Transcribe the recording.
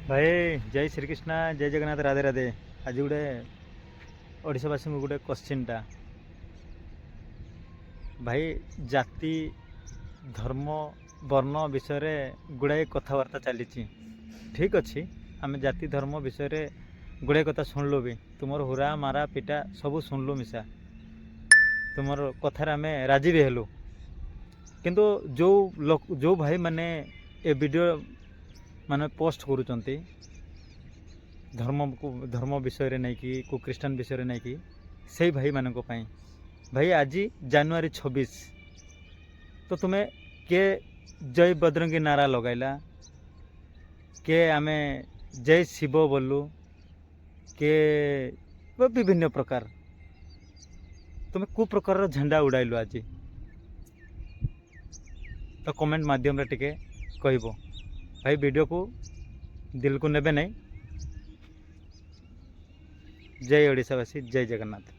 भाई जय श्रीकृष्ण जय जगन्नाथ राधे राधे। आज गोटे ओडावासी को गोटे क्वेश्चनटा भाई जाति धर्म वर्ण विषय गुड़ाए कथबार्ता चली ठीक अच्छे आम जाति धर्म विषय गुड़ाए कथा शुणलु भी तुम हुरा मारा पिटा सब शुणलु मिशा तुम कथार आम राजी भी हेलु किंतु जो भाई माने ए वीडियो माने पोस्ट करुचंती धर्म विषय नहीं कि को ख्रीष्टान विषय नहीं कि से भाई मानक भाई आज जनवरी 26 तो तुम्हें के जय बजरंगी नारा लगाइला के आमे जय शिव बोलू के विभिन्न प्रकार तुम्हें को प्रकार झंडा उड़ाइलु आज तो कमेंट माध्यम रे टिके कहबो भाई वीडियो को दिल को नेबे नहीं। जय ओडिशावासी जय जगन्नाथ।